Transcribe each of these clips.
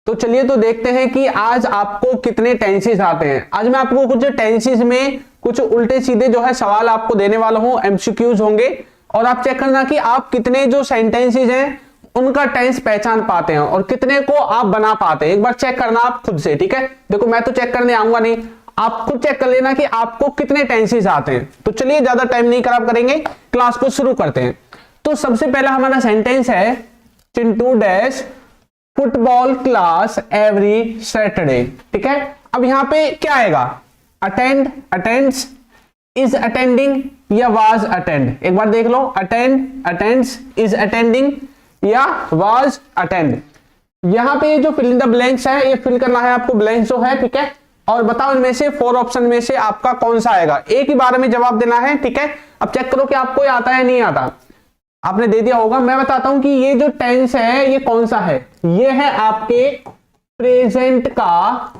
तो चलिए तो देखते हैं कि आज आपको कितने टेंसेस आते हैं। आज मैं आपको कुछ टेंसेस में कुछ उल्टे सीधे जो है सवाल आपको देने वाला हूं, एमसीक्यूज होंगे, और आप चेक करना कि आप कितने जो सेंटेंसेस हैं उनका टेंस पहचान पाते हैं और कितने को आप बना पाते हैं। एक बार चेक करना आप खुद से, ठीक है। देखो मैं तो चेक करने आऊंगा नहीं, आप खुद चेक कर लेना कि आपको कितने टेंसेस आते हैं। तो चलिए ज्यादा टाइम नहीं खराब करेंगे, क्लास को शुरू करते हैं। तो सबसे पहला हमारा सेंटेंस है Chintu dash football class every Saturday, ठीक है। अब यहां पे क्या आएगा? अटेंड, अटेंड्स, इज अटेंडिंग या वाज अटेंड। एक बार देख लो, अटेंड, अटेंड्स, इज अटेंडिंग या वाज अटेंड। यहां पे जो फिल इन द ब्लैंक्स है, ये फिल करना है आपको ब्लैंक्स जो है, ठीक है। और बताओ इनमें से 4 ऑप्शन में से आपका कौन सा आएगा। एक ही बार में जवाब देना है, ठीक है। अब चेक करो कि आपको ये आता है नहीं आता। आपने दे दिया होगा। मैं बताता हूं कि ये जो टेंस है ये कौन सा है। ये है आपके प्रेजेंट का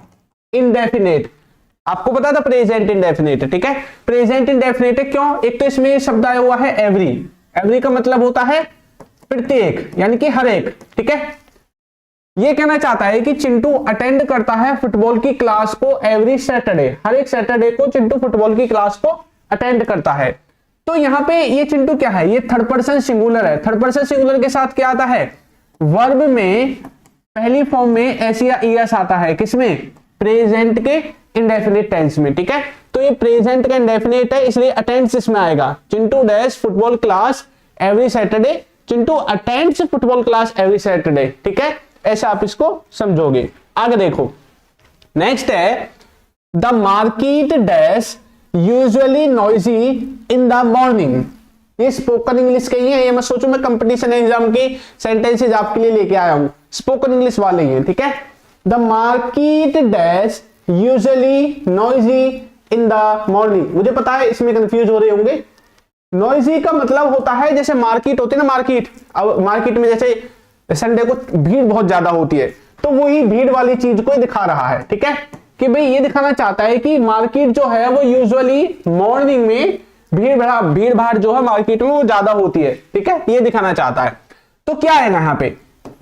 इंडेफिनेट। आपको पता था प्रेजेंट इंडेफिनेट, ठीक है। प्रेजेंट इंडेफिनेट है, क्यों? एक तो इसमें शब्द आया हुआ है एवरी। एवरी का मतलब होता है प्रत्येक, यानी कि हर एक, ठीक है। ये कहना चाहता है कि चिंटू अटेंड करता है फुटबॉल की क्लास को एवरी सैटरडे। हर एक सैटरडे को चिंटू फुटबॉल की क्लास को अटेंड करता है। तो यहां पे ये चिंटू क्या है? ये थर्ड पर्सन सिंगुलर है। थर्ड पर्सन सिंगुलर के साथ क्या आता है? वर्ब में पहली फॉर्म में एस या ईएस आता है। किसमें? प्रेजेंट के इंडेफिनिट टेंस में, ठीक है। तो ये प्रेजेंट का इंडेफिनिट है, इसलिए अटेंड्स इसमें आएगा। Chintu dash football class every Saturday, Chintu attends football class every Saturday, ठीक है। ऐसा आप इसको समझोगे। आगे देखो, नेक्स्ट है the market dash usually noisy in the morning. ये स्पोकन इंग्लिश के ही है। ये मैं सोचूं मैं कंपटीशन एग्जाम के सेंटेंसेज आपके लिए लेके आया हूं, स्पोकन इंग्लिश वाले ही हैं, ठीक है। The market dash usually noisy in the morning. मुझे पता है इसमें कंफ्यूज हो रहे होंगे। नॉइजी का मतलब होता है जैसे मार्केट होती है ना, मार्केट। अब मार्केट में जैसे संडे को भीड़ बहुत ज्यादा होती है, तो वही भीड़ वाली चीज को दिखा रहा है, ठीक है। कि भाई ये दिखाना चाहता है कि मार्केट जो है वो यूजुअली मॉर्निंग में भीड़ भाड़ जो है मार्केट में वो ज्यादा होती है, ठीक है। ये दिखाना चाहता है। तो क्या है यहाँ पे?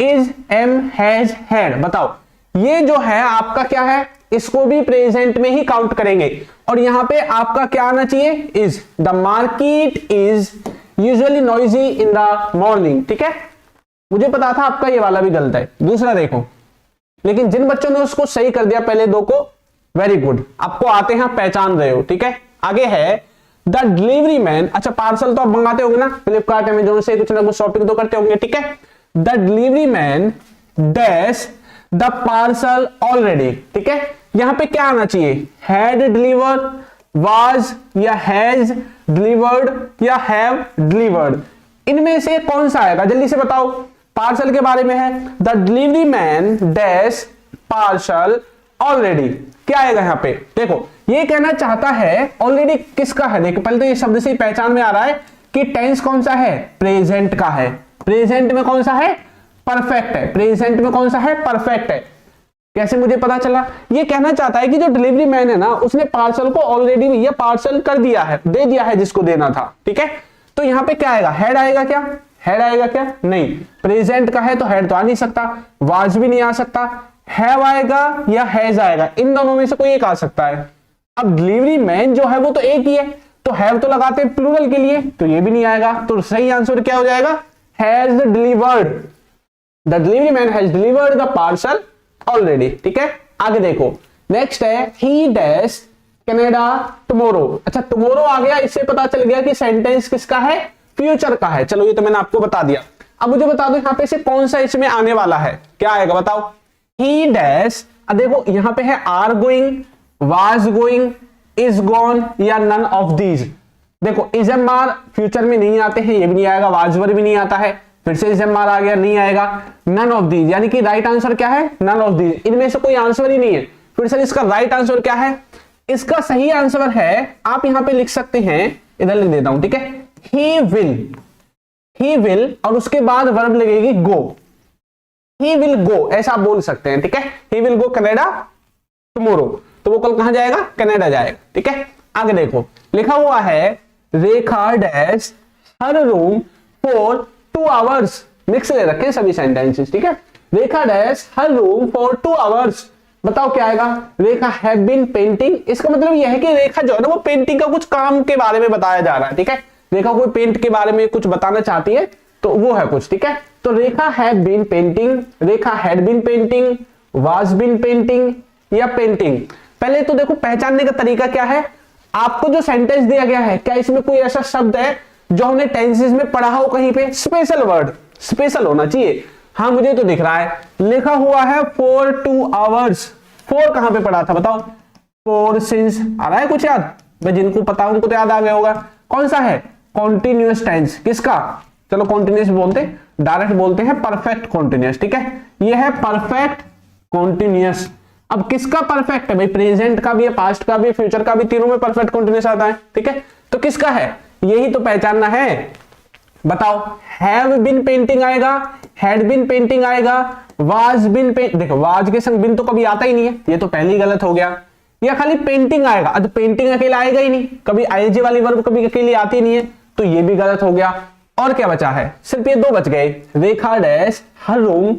Is, am, has, had. बताओ ये जो है आपका क्या है? इसको भी प्रेजेंट में ही काउंट करेंगे। और यहां पे आपका क्या आना चाहिए? Is. The market is usually noisy in the morning, ठीक है। मुझे पता था आपका ये वाला भी गलत है। दूसरा देखो, लेकिन जिन बच्चों ने उसको सही कर दिया पहले दो को, वेरी गुड, आपको आते हैं, पहचान रहे हो, ठीक है। आगे है द डिलीवरी मैन। अच्छा, पार्सल तो आप मंगाते होंगे ना फ्लिपकार्ट, अमेजोन से, कुछ ना कुछ शॉपिंग तो करते होंगे, ठीक है। The delivery man dash the parcel already, ठीक है। यहां पे क्या आना चाहिए? हैड डिलीवर्ड, वाज या हैज डिलीवर्ड या हैव डिलीवर्ड। इनमें से कौन सा आएगा? जल्दी से बताओ। पार्सल के बारे में है, the delivery man dash parcel already. क्या आएगा यहां पे? देखो ये कहना चाहता है ऑलरेडी किसका है। देखो पहले तो ये शब्द से ही पहचान में आ रहा है कि टेंस कौन सा है? प्रेजेंट का है। प्रेजेंट में कौन सा है? परफेक्ट है। प्रेजेंट में कौन सा है? परफेक्ट है। कैसे मुझे पता चला? ये कहना चाहता है कि जो डिलीवरी मैन है ना, उसने पार्सल को ऑलरेडी ये पार्सल कर दिया है, दे दिया है जिसको देना था, ठीक है। तो यहां पे क्या आएगा? हेड आएगा क्या? हेड आएगा क्या? नहीं, प्रेजेंट का है तो हेड तो आ नहीं सकता, वाज भी नहीं आ सकता, हैव आएगा या हैज आएगा, इन दोनों में से कोई एक आ सकता है। अब डिलीवरी मैन जो है वो तो एक ही है, तो हैव तो लगाते हैं प्लूरल के लिए, तो ये भी नहीं आएगा। तो सही आंसर क्या हो जाएगा? Has delivered, the delivery man has delivered the parcel already, ठीक है। आगे देखो, नेक्स्ट है ही डैश कनाडा टुमारो। अच्छा, टुमारो आ गया, इससे पता चल गया कि सेंटेंस किसका है? फ्यूचर का है। चलो ये तो मैंने आपको बता दिया। अब मुझे बता दो यहां पे से कौन सा इसमें आने वाला है। क्या आएगा बताओ? He dash. अब देखो यहां पे है are going, was going, is gone या नन ऑफ दीज। देखो इज एम आर फ्यूचर में नहीं आते हैं, ये भी नहीं आएगा, वाज वर भी नहीं आता है, फिर से इज एम आर आ गया, नहीं आएगा। नन ऑफ दीज यानी कि राइट आंसर क्या है? None of these. इनमें से कोई आंसर ही नहीं है। फिर से इसका राइट आंसर क्या है? इसका सही आंसर है, आप यहां पे लिख सकते हैं, इधर लिख देता हूं, ठीक है। ही विल और उसके बाद वर्ब लगेगी गो। ही विल गो ऐसा आप बोल सकते हैं, ठीक है। He will go Canada tomorrow, तो वो कल कहां जाएगा? कनाडा जाएगा, ठीक है। आगे देखो, लिखा हुआ है Rekha dash her room for 2 hours. Mix ले रखे सभी सेंटेंसेस, ठीक है। Rekha dash her room for 2 hours. बताओ क्या आएगा, रेखा हैव बीन पेंटिंग। इसका मतलब यह है कि रेखा जो है ना वो पेंटिंग का कुछ काम के बारे में बताया जा रहा है, ठीक है। रेखा कोई पेंट के बारे में कुछ बताना चाहती है तो वो है कुछ, ठीक है। तो Rekha have been painting, Rekha had been painting, was been painting या पेंटिंग। पहले तो देखो पहचानने का तरीका क्या है, आपको जो सेंटेंस दिया गया है क्या इसमें कोई ऐसा शब्द है जो हमने टेंसेस में पढ़ा हो कहीं पे, स्पेशल वर्ड, स्पेशल होना चाहिए। हाँ मुझे तो दिख रहा है लिखा हुआ है फॉर 2 आवर्स। फॉर कहां पे पढ़ा था बताओ, फॉर सिंस। आ रहा है कुछ याद भाई, जिनको पता उनको तो याद आ गया होगा। कौन सा है, कॉन्टिन्यूअस टेंस। किसका, चलो कॉन्टिन्यूअस बोलते, डायरेक्ट बोलते हैं परफेक्ट कॉन्टिन्यूअस, ठीक है। ये है परफेक्ट कॉन्टिन्यूअस। अब किसका परफेक्ट है भाई, प्रेजेंट का भी है, पास्ट का भी, फ्यूचर का भी, तीनों में परफेक्ट कॉन्टिन्यूअस आता है, ठीक है। तो किसका है यही तो पहचानना है। बताओ हैव बीन पेंटिंग आएगा, हैड बीन पेंटिंग आएगा, वाज बीन पेंट। देखो वाज के संग बिन तो कभी आता ही नहीं है, ये तो पहले ही गलत हो गया। या खाली पेंटिंग आएगा, अब पेंटिंग अकेला आएगा ही नहीं, कभी आईएनजी वाली वर्ब कभी अकेली आती नहीं है, तो ये भी गलत हो गया। और क्या बचा है, सिर्फ ये 2 बच गए, Rekha dash her room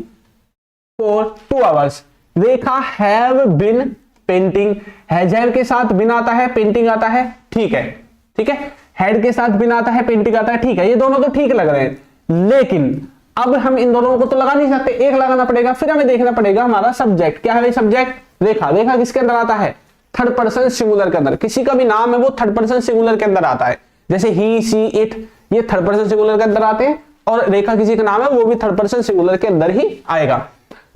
for 2 hours. Rekha have been painting, have के साथ बिन आता है, पेंटिंग आता है, ठीक है, ठीक है। हैड के साथ बिन आता है, पेंटिंग आता है, ठीक है। ये दोनों तो ठीक लग रहे हैं, लेकिन अब हम इन दोनों को तो लगा नहीं सकते, एक लगाना पड़ेगा। फिर हमें देखना पड़ेगा हमारा सब्जेक्ट क्या है, सब्जेक्ट रेखा। रेखा किसके अंदर आता है, थर्ड पर्सन सिंगुलर के अंदर। किसी का भी नाम है वो थर्ड पर्सन सिंगुलर के अंदर आता है, जैसे ही, सी, इट, ये थर्ड पर्सन सिंगुलर के अंदर आते हैं। और रेखा किसी का नाम है वो भी थर्ड पर्सन सिंगुलर के अंदर ही आएगा।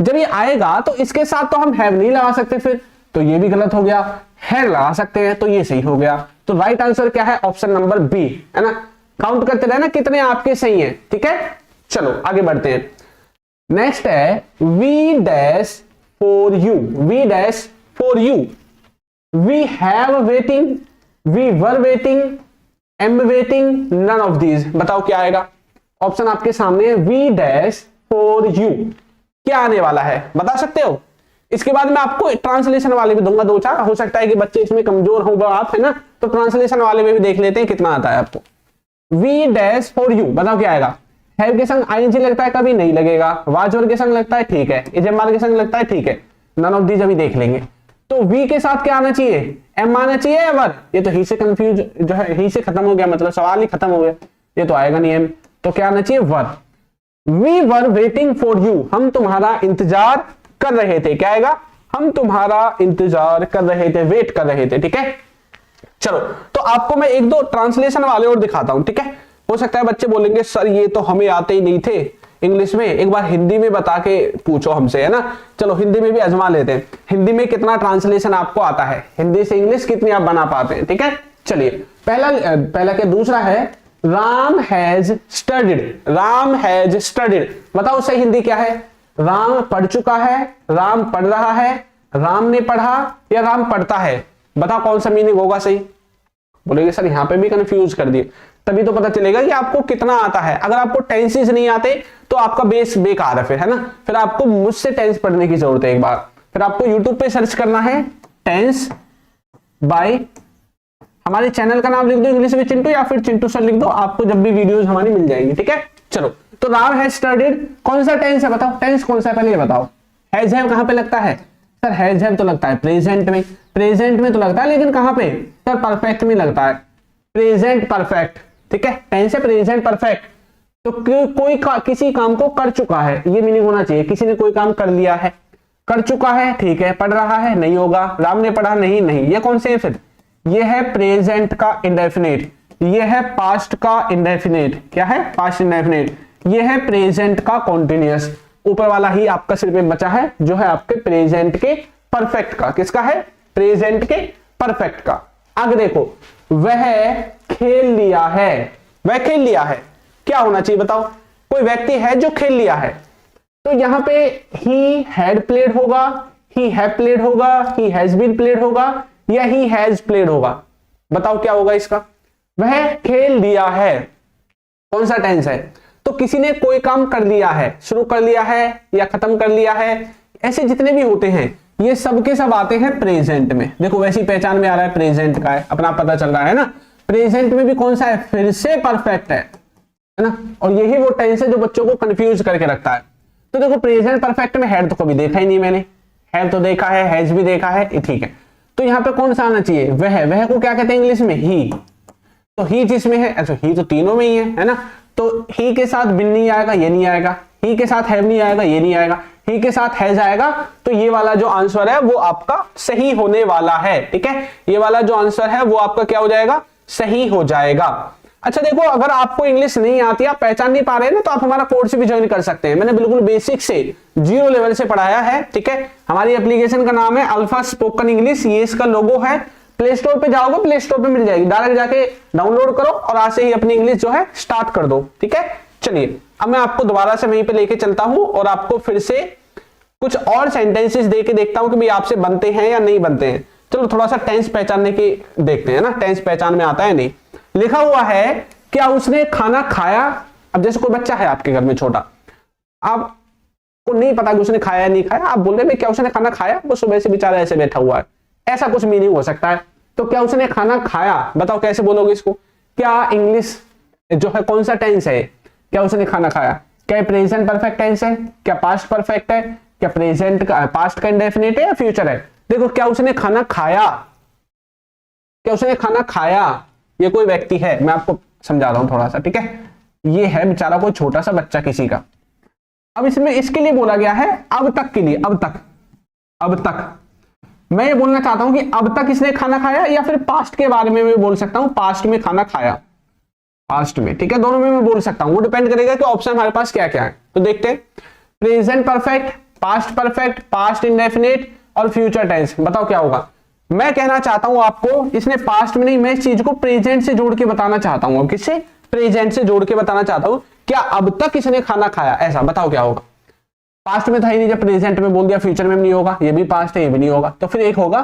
जब ये आएगा तो इसके साथ तो हम हैव नहीं लगा सकते, फिर तो ये भी गलत हो गया। हैड लगा सकते हैं तो ये सही हो गया। तो राइट आंसर क्या है, ऑप्शन नंबर बी, है ना। काउंट करते रहना कितने आपके सही हैं, ठीक है। चलो आगे बढ़ते हैं। नेक्स्ट है we dash for you, we dash for you, we have waiting, we were waiting, am waiting, none of these. बताओ क्या आएगा, ऑप्शन आपके सामने है, वी डैश फॉर यू। क्या आने वाला है बता सकते हो। इसके बाद मैं आपको ट्रांसलेशन वाले भी दूंगा 2-4, हो सकता है कि बच्चे इसमें कमजोर हो आप, है ना, तो ट्रांसलेशन वाले में भी देख लेते हैं कितना आता है आपको। वी डैश फॉर यू, बताओ क्या आएगा। हैव के संग आईएनजी लगता है, कभी नहीं लगेगा। वाज के संग लगता है, ठीक है। इजमाल के संग लगता है, ठीक है। नन ऑफ दीज अभी देख लेंगे। तो वी के साथ क्या आना चाहिए, एम आना चाहिए या वर। ये तो ही से कंफ्यूज जो है, ही से खत्म हो गया, मतलब सवाल ही खत्म हो गया, ये तो आएगा नहीं एम। तो क्या आना चाहिए, were. We were waiting for you, हम तुम्हारा इंतजार कर रहे थे। क्या आएगा, हम तुम्हारा इंतजार कर रहे थे, वेट कर रहे थे, ठीक है। चलो तो आपको मैं 1-2 ट्रांसलेशन वाले और दिखाता हूं, ठीक है। हो सकता है बच्चे बोलेंगे सर ये तो हमें आते ही नहीं थे इंग्लिश में, एक बार हिंदी में बता के पूछो हमसे, है ना। चलो हिंदी में भी आजमा लेते हैं, हिंदी में कितना ट्रांसलेशन आपको आता है, हिंदी से इंग्लिश कितनी आप बना पाते हैं, ठीक है। चलिए पहला क्या, दूसरा है Ram has studied, Ram has studied. बताओ सही हिंदी क्या है, राम पढ़ चुका है, राम पढ़ रहा है, राम ने पढ़ा या राम पढ़ता है। बताओ कौन सा मीनिंग होगा सही। बोलेंगे सर यहां पे भी कंफ्यूज कर दिए, तभी तो पता चलेगा कि आपको कितना आता है। अगर आपको टेंसेस नहीं आते तो आपका बेस बेकार है फिर, है ना। फिर आपको मुझसे टेंस पढ़ने की जरूरत है एक बार। फिर आपको यूट्यूब पे सर्च करना है टेंस बाय, हमारे चैनल का नाम लिख दो इंग्लिश में चिंटू, या फिर चिंटू सर लिख दो, आपको जब भी वीडियोस हमारी मिल जाएंगी, ठीक है। चलो तो राम हैज स्टडीड कौन सा टेंस है, बताओ टेंस कौन सा है पहले ये बताओ। हैज हैव कहां पे लगता है सर, हैज हैव तो लगता है प्रेजेंट में, प्रेजेंट में तो लगता है, लेकिन कहां पे सर, परफेक्ट में लगता है, प्रेजेंट परफेक्ट, ठीक है। टेंस है प्रेजेंट परफेक्ट। तो कोई किसी काम को कर चुका है, ये मीनिंग होना चाहिए, किसी ने कोई काम कर लिया है, कर चुका है, ठीक है। पढ़ रहा है नहीं होगा, राम ने पढ़ा नहीं, नहीं, ये कौन से है फिर, ये है प्रेजेंट का इंडेफिनिट, ये है पास्ट का इंडेफिनिट, क्या है पास्ट इंडेफिनिट, ये है प्रेजेंट का कॉन्टिन्यूअस। ऊपर वाला ही आपका सिर्फ एक बचा है जो है आपके प्रेजेंट के परफेक्ट का, किसका है, प्रेजेंट के परफेक्ट का। आगे देखो, वह खेल लिया है, वह खेल लिया है, क्या होना चाहिए बताओ, कोई व्यक्ति है जो खेल लिया है, तो यहां पे ही हैड प्लेड होगा, ही हैव प्लेड होगा, ही हैज बीन प्लेड होगा, या ही हैज प्लेड होगा। बताओ क्या होगा इसका, वह खेल लिया है कौन सा टेंस है, तो किसी ने कोई काम कर लिया है, शुरू कर लिया है या खत्म कर लिया है, ऐसे जितने भी होते हैं ये सब के सब आते हैं प्रेजेंट में। देखो वैसी पहचान में आ रहा है प्रेजेंट का है, अपना पता चल रहा है ना। प्रेजेंट में भी कौन सा है, फिर से परफेक्ट है ना। और यही वो टेंस है जो बच्चों को कंफ्यूज करके रखता है। तो देखो प्रेजेंट परफेक्ट में हैड तो कभी देखा ही नहीं मैंने, हैव तो देखा है, हैज भी देखा है, ठीक है। तो यहाँ पे कौन सा आना चाहिए, वह को क्या कहते हैं इंग्लिश में, ही। तो ही जिसमें है, अच्छा ही तो तीनों में ही है ना। तो ही के साथ बिन नहीं आएगा, ये नहीं आएगा, ही के साथ हैव नहीं आएगा, ये नहीं आएगा, ही के साथ हैज आएगा। तो ये वाला जो आंसर है वो आपका सही होने वाला है, ठीक है। ये वाला जो आंसर है वो आपका क्या हो जाएगा, सही हो जाएगा। अच्छा देखो, अगर आपको इंग्लिश नहीं आती, आप पहचान नहीं पा रहे हैं ना, तो आप हमारा कोर्स भी ज्वाइन कर सकते हैं। मैंने बिल्कुल बेसिक से 0 लेवल से पढ़ाया है, ठीक है। हमारी एप्लीकेशन का नाम है अल्फा स्पोकन इंग्लिश, ये इसका लोगो है। प्ले स्टोर पे जाओगे, प्ले स्टोर पे मिल जाएगी, डायरेक्ट जाके डाउनलोड करो और आज से ही अपनी इंग्लिश जो है स्टार्ट कर दो, ठीक है। चलिए अब मैं आपको दोबारा से वहीं पे लेके चलता हूं और आपको फिर से कुछ और सेंटेंसेस दे के देखता हूं कि भाई आपसे बनते हैं या नहीं बनते हैं। चलो थोड़ा सा टेंस पहचानने की देखते हैं ना, टेंस पहचान में आता है नहीं। लिखा हुआ है क्या उसने खाना खाया। अब जैसे कोई बच्चा है आपके घर में छोटा, आपको नहीं पता कि उसने खाया नहीं खाया, आप बोल रहे हैं क्या उसने खाना खाया, वो सुबह से बेचारा ऐसे बैठा हुआ है, ऐसा कुछ मीनिंग हो सकता है। तो क्या उसने खाना खाया, बताओ कैसे बोलोगे इसको। क्या इंग्लिश जो है कौन सा टेंस है, क्या उसने खाना खाया, क्या प्रेजेंट परफेक्ट टेंस है, क्या पास्ट परफेक्ट है, क्या प्रेजेंट का पास्ट का इंडेफिनिट है या फ्यूचर है। देखो क्या उसने खाना खाया, क्या उसने खाना खाया, ये कोई व्यक्ति है, मैं आपको समझा रहा हूं थोड़ा सा, ठीक है। ये है बेचारा कोई छोटा सा बच्चा किसी का। अब इसमें इसके लिए बोला गया है अब तक के लिए, अब तक मैं ये बोलना चाहता हूं कि अब तक इसने खाना खाया, या फिर पास्ट के बारे में मैं बोल सकता हूं पास्ट में खाना खाया, पास्ट में, ठीक है। दोनों में मैं बोल सकता हूं, वो डिपेंड करेगा कि ऑप्शन हमारे पास क्या क्या है। तो देखते हैं, present perfect, past perfect, past indefinite और फ्यूचर टेंस। बताओ क्या होगा। मैं कहना चाहता हूं आपको, इसने पास्ट में नहीं, मैं इस चीज को प्रेजेंट से जोड़ के बताना चाहता हूं। अब किससे, प्रेजेंट से जोड़ के बताना चाहता हूं। क्या अब तक इसने खाना खाया, ऐसा बताओ क्या होगा। पास्ट में था ही नहीं, जब प्रेजेंट में बोल दिया फ्यूचर में नहीं होगा, ये भी पास्ट है ये भी नहीं होगा, तो फिर एक होगा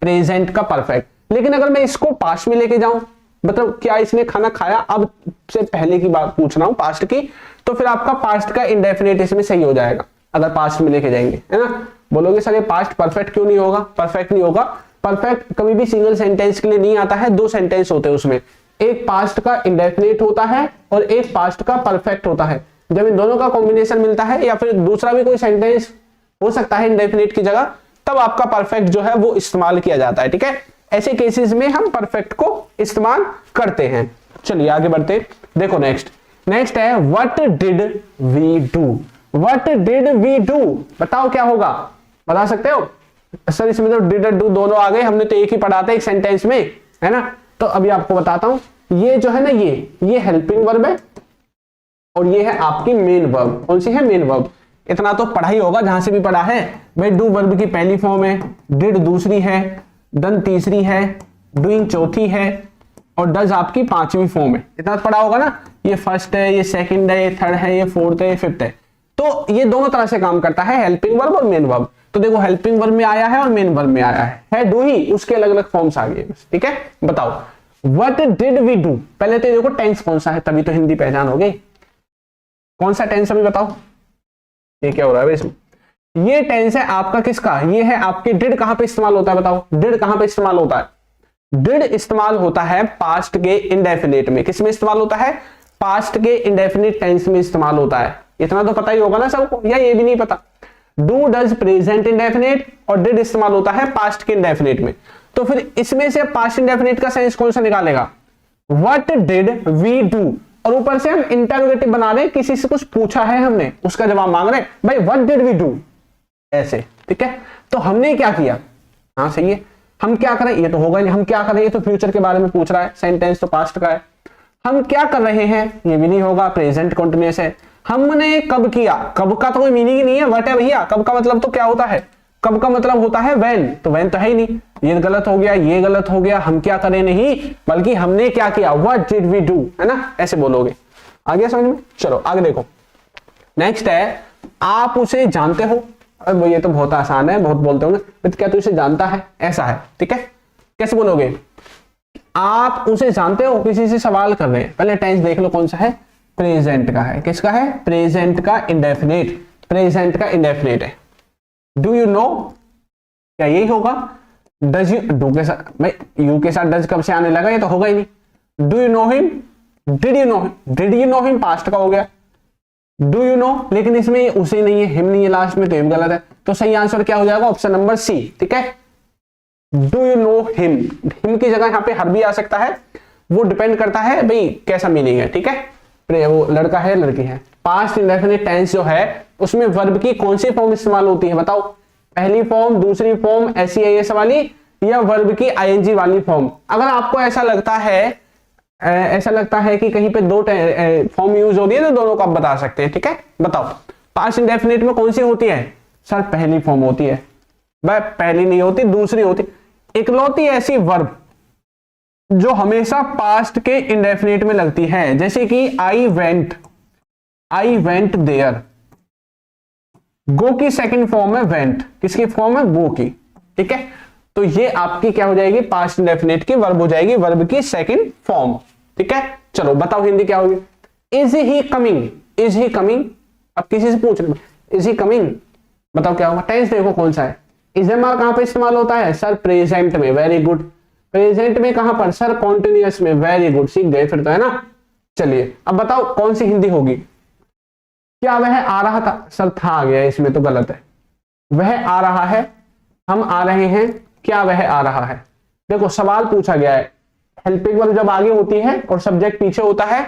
प्रेजेंट का परफेक्ट। लेकिन अगर मैं इसको पास्ट में लेके जाऊं, मतलब क्या इसने खाना खाया अब से पहले की बात पूछ रहा हूं, पास्ट की, तो फिर आपका पास्ट का इंडेफिनिट इसमें सही हो जाएगा अगर पास्ट में लेके जाएंगे, है ना। बोलोगे सर ये पास्ट परफेक्ट क्यों नहीं होगा, परफेक्ट नहीं होगा। परफेक्ट कभी भी सिंगल सेंटेंस के लिए नहीं आता है, 2 सेंटेंस होते हैं उसमें, एक पास्ट का इंडेफिनिट होता है और एक पास्ट का परफेक्ट होता है। जब इन दोनों का कॉम्बिनेशन मिलता है, या फिर दूसरा भी कोई सेंटेंस हो सकता है इंडेफिनिट की जगह, तब आपका परफेक्ट जो है वो इस्तेमाल किया जाता है, ठीक है। ऐसे केसेस में हम परफेक्ट को इस्तेमाल करते हैं। चलिए आगे बढ़ते, देखो नेक्स्ट है what did we do. What did we do, बताओ क्या होगा, बता सकते हो। सर इसमें तो डिड और डू दोनों आ गए, हमने तो एक ही पढ़ा था एक सेंटेंस में, है ना। तो अभी आपको बताता हूं, ये जो है ना, ये हेल्पिंग वर्ब है और ये है आपकी मेन वर्ब। कौन सी है, मेन वर्ब। इतना तो पढ़ा ही होगा जहां से भी पढ़ा है भाई। डू वर्ब की पहली फॉर्म है, डिड दूसरी है, डन तीसरी है, डूइंग चौथी है और डज आपकी 5वीं फॉर्म है। इतना तो पढ़ा होगा ना। ये फर्स्ट है, ये सेकंड है, ये थर्ड है, ये फोर्थ है, ये फिफ्थ है। तो ये दोनों तरह से काम करता है, हेल्पिंग वर्ब और मेन वर्ब। तो देखो हेल्पिंग वर्ब में आया है और मेन वर्ब में आया है डू ही, उसके अलग अलग फॉर्म्स आ गए, ठीक है। बताओ व्हाट डिड वी डू। पहले तो देखो टेंस कौन सा है, तभी तो हिंदी पहचान हो गई। कौन सा टेंस अभी बताओ, ये क्या हो रहा है इसमें। ये टेंस है आपका किसका, ये है आपके डिड। कहां पे इस्तेमाल होता है बताओ, डिड कहां पे इस्तेमाल होता है। डिड इस्तेमाल होता है पास्ट के इंडेफिनिट में। किस में इस्तेमाल होता है, पास्ट के इंडेफिनिट टेंस में इस्तेमाल होता है। इतना तो पता ही होगा ना सबको, या ये भी नहीं पता। डू डज प्रेजेंट इंडेफिनिट और डिड इस्तेमाल होता है पास्ट के इंडेफिनिट में। तो फिर इसमें से पास्ट इंडेफिनिट का सेंस कौन सा निकालेगा, व्हाट डिड वी डू। और ऊपर से हम इंटरोगेटिव बना रहे, किसी से कुछ पूछा है हमने, उसका जवाब मांग रहे भाई, व्हाट डिड वी डू, ऐसे, ठीक है। तो हमने क्या किया, हाँ सही है। हम क्या करें, ये तो होगा नहीं। हम क्या करें, ये तो फ्यूचर के बारे में पूछ रहा है, सेंटेंस तो पास्ट का है। हम क्या कर रहे हैं, ये भी नहीं होगा, प्रेजेंट कंटिन्यूअस है। हमने कब किया, कब का तो कोई मीनिंग ही नहीं है, व्हाट है भैया। कब का मतलब तो क्या होता है, कब का मतलब होता है व्हेन, तो व्हेन तो है ही नहीं। ये गलत हो गया, ये गलत हो गया। हम क्या करें नहीं, बल्कि हमने क्या किया, व्हाट डिड वी डू, है ना, ऐसे बोलोगे। आ गया समझ में। चलो आगे देखो, नेक्स्ट है आप उसे जानते हो। अब ये तो बहुत आसान है, बहुत बोलते होंगे क्या तू उसे जानता है, ऐसा है, ठीक है। कैसे बोलोगे, आप उसे जानते हो, किसी से सवाल कर रहे हैं। पहले टेंस देख लो कौन सा है, प्रेजेंट का है। किसका है, प्रेजेंट का इंडेफिनिट, प्रेजेंट का इंडेफिनिट है। डू यू नो, क्या यही होगा। डज यू, डू के साथ भाई यू के साथ डज कब से आने लगा, ये तो होगा ही नहीं। Do you know him, did you know him, did you know him past का हो गया। डू यू नो, लेकिन इसमें उसे नहीं है, हिम नहीं है लास्ट में, तो ये गलत है। तो सही आंसर क्या हो जाएगा? Option number C. ठीक है, do you know him, him की जगह यहाँ पे हर भी आ सकता है, वो डिपेंड करता है भाई कैसा मीनिंग है। ठीक है, वो लड़का है लड़की है। पास्ट इंडेफिनिट टेंस जो है उसमें वर्ब की कौन सी फॉर्म इस्तेमाल होती है बताओ? पहली फॉर्म, दूसरी फॉर्म, एस वाली, या वर्ब की आईएनजी वाली फॉर्म? अगर आपको ऐसा लगता है कि कहीं पे दो फॉर्म यूज हो रही है तो दोनों को आप बता सकते हैं। ठीक है, बताओ पास्ट इंडेफिनिट में कौन सी होती है? सर पहली फॉर्म होती है। भाई पहली नहीं होती, दूसरी होती। इकलौती ऐसी वर्ब जो हमेशा पास्ट के इंडेफिनिट में लगती है, जैसे कि आई वेंट देयर, गो की सेकंड फॉर्म है वेंट, किसकी फॉर्म है? गो की। ठीक है, तो ये आपकी क्या हो जाएगी? पास्ट इंडेफिनिट की वर्ब हो जाएगी, वर्ब की सेकंड फॉर्म। ठीक है, चलो बताओ हिंदी क्या होगी? Is he coming, is he coming, अब किसी से पूछ रहे इज ही कमिंग, बताओ क्या होगा? टेंस देखो कौन सा है। इजेमा कहां पे इस्तेमाल होता है? सर प्रेजेंट में। Very good. प्रेजेंट में कहां पर? सर कॉन्टिन्यूअस में। वेरी गुड, सीख गए फिर तो, है ना। चलिए अब बताओ कौन सी हिंदी होगी? क्या वह आ रहा था? सर था आ गया, इसमें तो गलत है। वह आ रहा है, हम आ रहे हैं, क्या वह आ रहा है? देखो सवाल पूछा गया है, हेल्पिंग वर्ब जब आगे होती है और सब्जेक्ट पीछे होता है,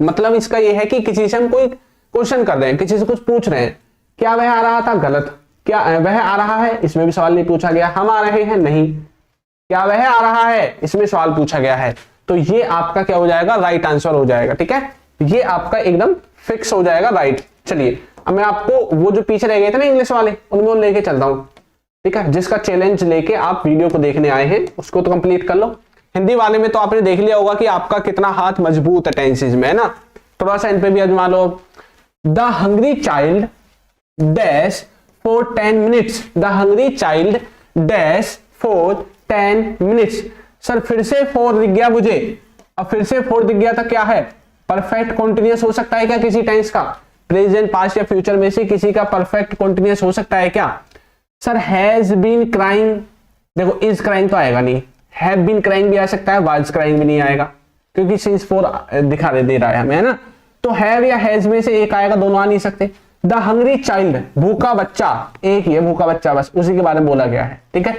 मतलब इसका यह है कि किसी से हम कोई क्वेश्चन कर रहे हैं, किसी से कुछ पूछ रहे हैं। क्या वह आ रहा था? गलत। क्या वह आ रहा है? इसमें भी सवाल नहीं पूछा गया। हम आ रहे हैं? नहीं। क्या वह आ रहा है? इसमें सवाल पूछा गया है। तो ये आपका क्या हो जाएगा? राइट आंसर हो जाएगा। ठीक है, ये आपका एकदम फिक्स हो जाएगा राइट। चलिए अब मैं आपको वो जो पीछे रह गए थे ना इंग्लिश वाले, उनमें लेके चलता हूं। ठीक है, जिसका चैलेंज लेके आप वीडियो को देखने आए हैं उसको तो कंप्लीट कर लो। हिंदी वाले में तो आपने देख लिया होगा कि आपका कितना हाथ मजबूत है टेंसेस में, है ना। थोड़ा सा इन पे भी आजमा लो। The hungry child dash for 10 minutes, the hungry child dash for 10 minutes. Sir फिर से फोर दिख गया मुझे, अब फिर से फोर दिख गया था, क्या है? परफेक्ट कॉन्टिन्यूअस हो सकता है क्या किसी टेंस का? प्रेजेंट, पास्ट या फ्यूचर में से किसी का परफेक्ट कॉन्टिन्यूअस हो सकता है क्या? सर हैज बीन क्राइंग, देखो इज क्राइंग तो आएगा नहीं, हैव बीन क्राइंग भी आ सकता है, वाज क्राइंग भी नहीं आएगा, क्योंकि सिंस फोर दिखा दे रहा है हमें, है ना। तो हैव या हैज में से एक आएगा, दोनों आ नहीं सकते। द हंग्री चाइल्ड, भूखा बच्चा, एक ही है भूखा बच्चा, बस उसी के बारे में बोला गया है। ठीक है,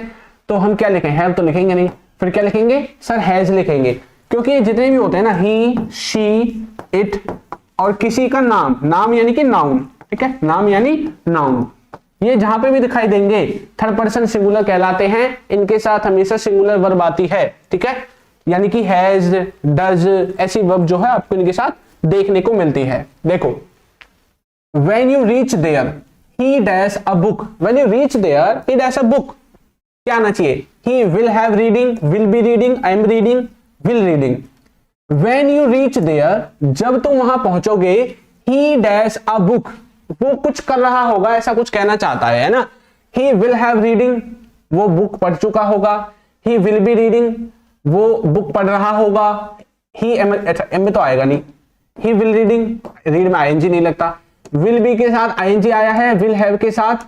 तो हम क्या लिखें? हैव तो लिखेंगे नहीं, फिर क्या लिखेंगे? सर हैज लिखेंगे, क्योंकि जितने भी होते हैं ना, ही, शी, इट और किसी का नाम, नाम यानी कि नाउन। ठीक है, नाम यानी नाउन, ये जहां पे भी दिखाई देंगे थर्ड पर्सन सिंगुलर कहलाते हैं। इनके साथ हमेशा सिंगुलर वर्ब आती है। ठीक है, यानी कि हैज, डज, ऐसी वर्ब जो है आपको इनके साथ देखने को मिलती है। देखो when you reach there he dash a book, when you reach there he dash a book, क्या आना चाहिए? he will have reading, will be reading, I am reading, will reading। when you reach there, जब तुम वहां पहुंचोगे, he dash a book, वो कुछ कर रहा होगा, ऐसा कुछ कहना चाहता है ना। he will have reading, वो बुक पढ़ चुका होगा। he will be reading, वो बुक पढ़ रहा होगा। he एम में तो आएगा नहीं, he will reading, रीड में आईएनजी नहीं लगता। will be के साथ आईएनजी आया है, will have के साथ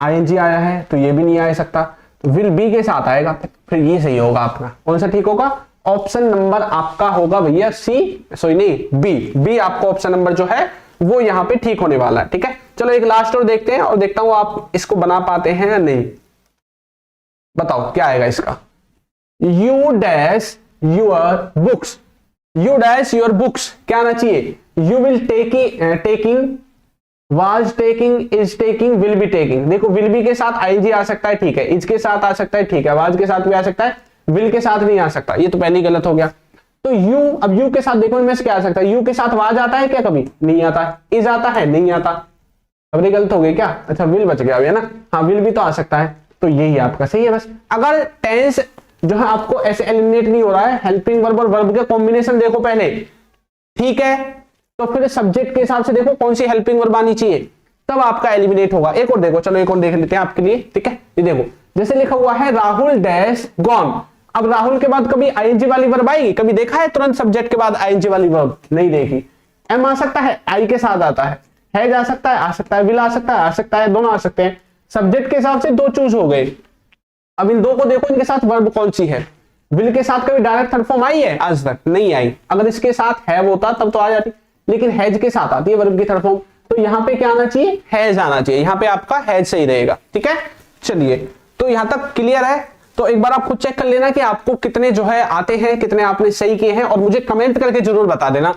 आईएनजी आया है, तो ये भी नहीं आ सकता, तो will be के साथ आएगा, फिर ये सही होगा आपका। कौन सा ठीक होगा? ऑप्शन नंबर आपका होगा भैया सी, सॉरी नहीं बी, बी आपका ऑप्शन नंबर जो है वो यहाँ पे ठीक होने वाला है। ठीक है, चलो एक लास्ट और देखते हैं और देखता हूं आप इसको बना पाते हैं या नहीं। बताओ क्या आएगा इसका? You dash your books, you dash your books, क्या आना चाहिए? You will taking, was taking, is taking, will be taking. देखो विल बी के साथ आईजी आ सकता है, ठीक है, इज के साथ आ सकता है, ठीक है, वाज के साथ भी आ सकता है, विल के साथ नहीं आ सकता, ये तो पहले ही गलत हो गया। तो यू, अब यू के साथ देखो इनमें से क्या आ सकता है? यू के साथ वाज आता है क्या? कभी नहीं आता है। इज आता है? नहीं आता। अब ये गलत हो गई क्या? अच्छा विल बच गया, है ना। हाँ विल भी तो आ सकता है, तो यही आपका सही है। बस अगर टेंस जो है आपको ऐसे एलिमिनेट नहीं हो रहा है, हेल्पिंग वर्ब और वर्ब के कॉम्बिनेशन देखो पहले, ठीक है, तो फिर सब्जेक्ट के हिसाब से देखो कौन सी हेल्पिंग वर्ब आनी चाहिए, तब आपका एलिमिनेट होगा। एक और देखो, चलो एक और देख लेते हैं आपके लिए। ठीक है, ये देखो जैसे लिखा हुआ है राहुल डैश गॉन। अब राहुल के बाद कभी आईएनजी वाली वर्ब आएगी? कभी देखा है तुरंत सब्जेक्ट के बाद आईएनजी वाली वर्ब? नहीं देखी। एम आ सकता है, आई के साथ आता है जा सकता है, आ सकता है, विल आ सकता है, दोनों आ सकते हैं। सब्जेक्ट के हिसाब से दो चूज हो गए। अब इन दो को देखो, इनके साथ वर्ब कौन सी है? विल के साथ कभी डायरेक्ट थर्ड फॉर्म आई है? आज तक नहीं आई। अगर इसके साथ है होता तब तो आ जाती, लेकिन हैज के साथ आती है वर्ब की थर्ड फॉर्म, तो यहाँ पे क्या आना चाहिए, हैज आना चाहिए, यहाँ पे आपका हैज सही रहेगा। ठीक है, चलिए तो यहां तक क्लियर है। तो एक बार आप खुद चेक कर लेना कि आपको कितने जो है आते हैं, कितने आपने सही किए हैं, और मुझे कमेंट करके जरूर बता देना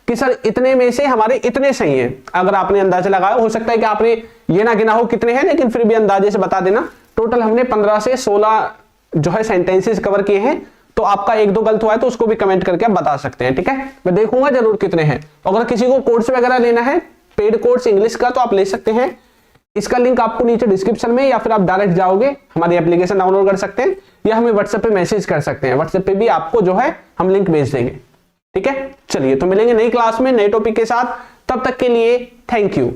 कि सर इतने में से हमारे इतने सही हैं। अगर आपने अंदाजा लगाया, हो सकता है कि आपने ये ना गिना हो कितने हैं, लेकिन फिर भी अंदाजे से बता देना। टोटल हमने 15 से 16 जो है सेंटेंसेस कवर किए हैं, तो आपका एक दो गलत हुआ है तो उसको भी कमेंट करके आप बता सकते हैं। ठीक है, मैं देखूंगा जरूर कितने हैं। अगर किसी को कोर्स वगैरह लेना है, पेड कोर्स इंग्लिश का, तो आप ले सकते हैं। इसका लिंक आपको नीचे डिस्क्रिप्शन में, या फिर आप डायरेक्ट जाओगे हमारी एप्लीकेशन डाउनलोड कर सकते हैं, या हमें व्हाट्सएप पे मैसेज कर सकते हैं। व्हाट्सएप पे भी आपको जो है हम लिंक भेज देंगे। ठीक है, चलिए तो मिलेंगे नई क्लास में नए टॉपिक के साथ। तब तक के लिए थैंक यू।